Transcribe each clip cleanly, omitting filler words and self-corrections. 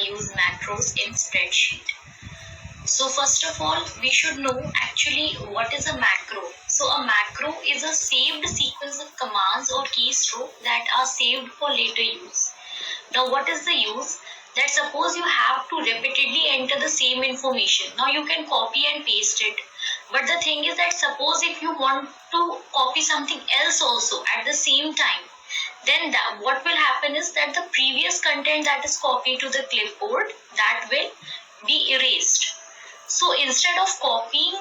and use macros in spreadsheet. So first of all, we should know actually what is a macro. So a macro is a saved sequence of commands or keystroke that are saved for later use. Now what is the use? That suppose you have to repeatedly enter the same information. Now you can copy and paste it. But the thing is that suppose if you want to copy something else also at the same time, then what will happen is that the previous content that is copied to the clipboard, that will be erased. So instead of copying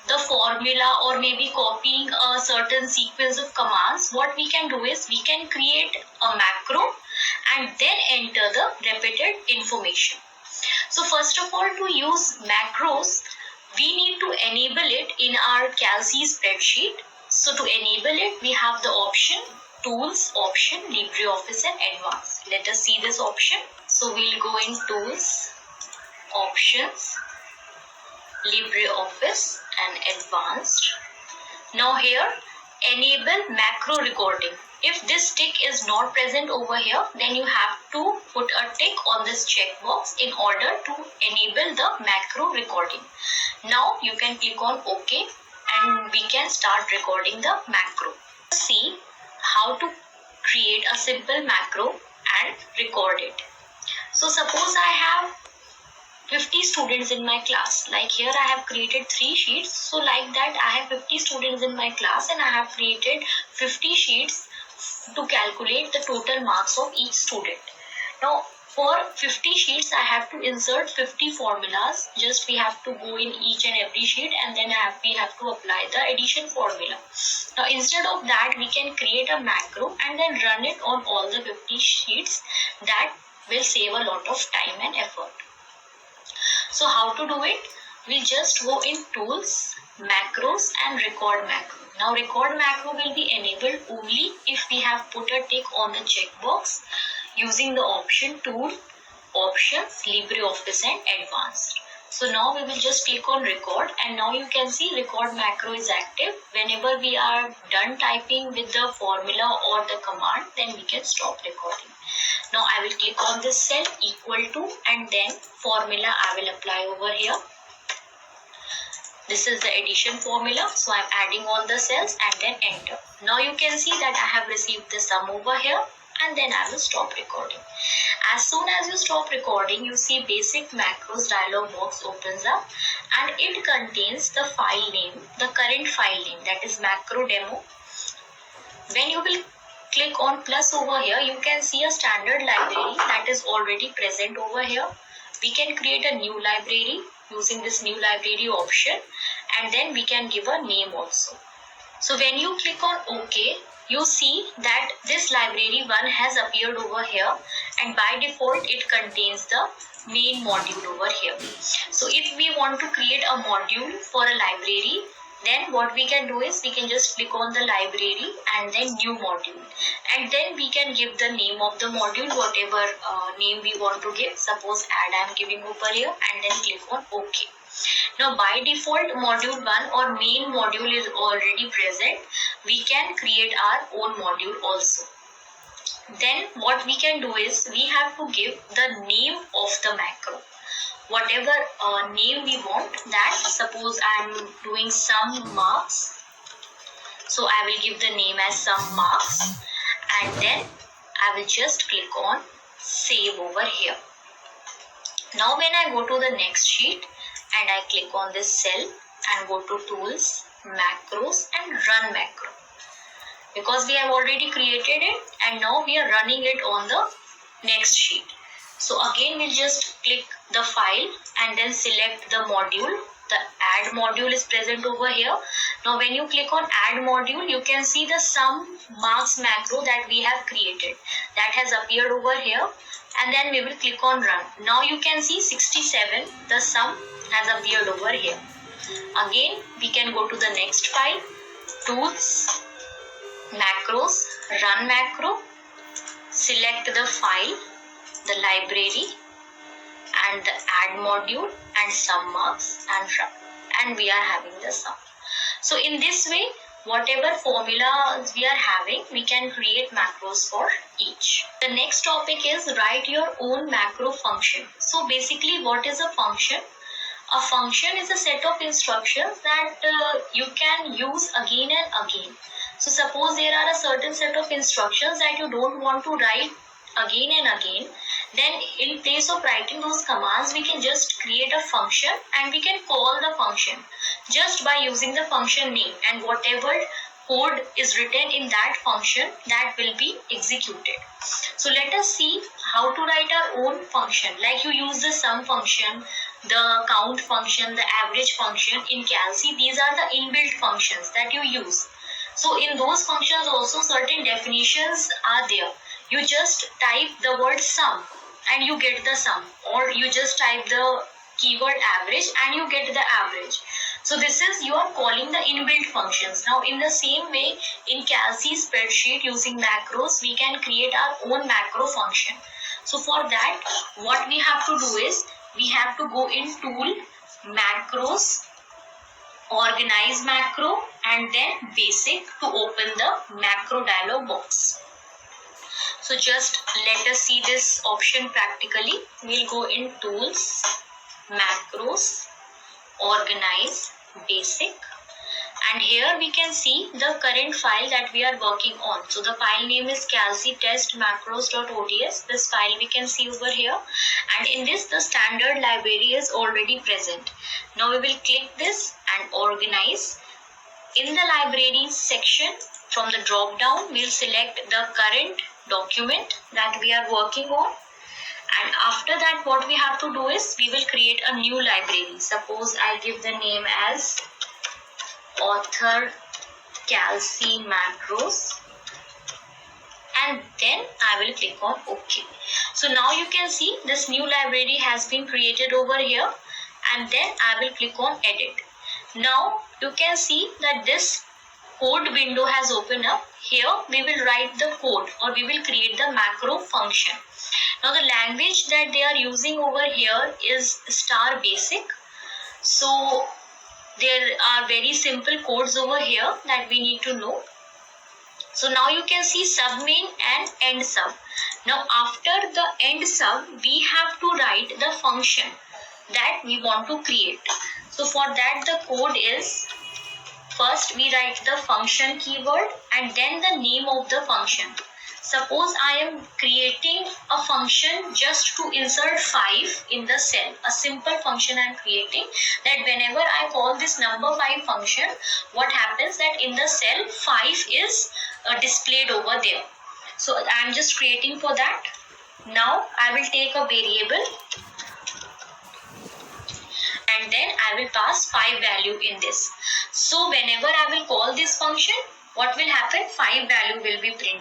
the formula or maybe copying a certain sequence of commands, what we can do is we can create a macro and then enter the repeated information. So first of all, to use macros, we need to enable it in our Calc spreadsheet. So to enable it, we have the option Tools, Option, LibreOffice and Advanced. Let us see this option. So we'll go in Tools, Options, LibreOffice and Advanced. Now here, enable macro recording. If this tick is not present over here, then you have to put a tick on this checkbox in order to enable the macro recording. Now you can click on OK and we can start recording the macro. See how to create a simple macro and record it. So suppose I have 50 students in my class. Like here I have created 3 sheets. So like that I have 50 students in my class and I have created 50 sheets to calculate the total marks of each student. Now for 50 sheets I have to insert 50 formulas. Just we have to go in each and every sheet and then we have to apply the addition formula. Now instead of that we can create a macro and then run it on all the 50 sheets. That will save a lot of time and effort. So how to do it? We'll just go in Tools, Macros and Record Macro. Now Record Macro will be enabled only if we have put a tick on the checkbox using the option Tool, Options, LibreOffice and Advanced. So now we will just click on Record and now you can see Record Macro is active. Whenever we are done typing with the formula or the command, then we can stop recording. Now I will click on this cell equal to and then formula I will apply over here. This is the addition formula. So I'm adding all the cells and then enter. Now you can see that I have received the sum over here and then I will stop recording. As soon as you stop recording, you see basic macros dialog box opens up and it contains the file name, the current file name, that is macro demo. When you will click on plus over here, you can see a standard library that is already present over here. We can create a new library using this new library option and then we can give a name also. So when you click on OK, you see that this library 1 has appeared over here and by default it contains the main module over here. So if we want to create a module for a library, then what we can do is we can just click on the library and then new module and then we can give the name of the module, whatever name we want to give. Suppose add I am giving over here and then click on OK. Now by default module 1 or main module is already present. We can create our own module also. Then what we can do is we have to give the name of the macro. Whatever name we want, that suppose I am doing sum marks. So I will give the name as sum marks and then I will just click on save over here. Now when I go to the next sheet and I click on this cell and go to Tools, Macros and Run Macro. Because we have already created it and now we are running it on the next sheet. So again we'll just click the file and then select the module. The add module is present over here. Now when you click on add module, you can see the sum marks macro that we have created. That has appeared over here and then we will click on run. Now you can see 67, the sum has appeared over here. Again we can go to the next file, Tools, Macros, Run Macro, select the file, the library and the add module and sum marks and run, and we are having the sum. So in this way whatever formulas we are having, we can create macros for each. The next topic is write your own macro function. So basically, what is a function? A function is a set of instructions that you can use again and again. So suppose there are a certain set of instructions that you don't want to write again and again, then in place of writing those commands, we can just create a function and we can call the function just by using the function name, and whatever code is written in that function, that will be executed. So let us see how to write our own function. Like you use the sum function, the count function, the average function in Calc. These are the inbuilt functions that you use. So in those functions also certain definitions are there. You just type the word sum and you get the sum, or you just type the keyword average and you get the average. So this is, you are calling the inbuilt functions. Now in the same way, in Calc spreadsheet using macros, we can create our own macro function. So for that, what we have to do is, we have to go in tool, macros, organize macro, and then basic to open the macro dialog box. So just let us see this option practically. We'll go in tools, macros, organize, basic, and here we can see the current file that we are working on. So the file name is calcitestmacros.ods. This file we can see over here, and in this the standard library is already present. Now we will click this and organize. In the libraries section, from the drop down, we'll select the current document that we are working on. And after that, what we have to do is, we will create a new library. Suppose I give the name as author Calc macros, and then I will click on OK. So now you can see this new library has been created over here, and then I will click on edit. Now you can see that this code window has opened up. Here we will write the code, or we will create the macro function. Now the language that they are using over here is star basic. So there are very simple codes over here that we need to know. So now you can see submain and end sub. Now after the end sub, we have to write the function that we want to create. So for that, the code is, first we write the function keyword and then the name of the function. Suppose I am creating a function just to insert 5 in the cell. A simple function I am creating, that whenever I call this number 5 function, what happens that in the cell 5 is displayed over there. So I am just creating for that. Now I will take a variable and then I will pass 5 value in this. So whenever I will call this function, what will happen? 5 value will be printed.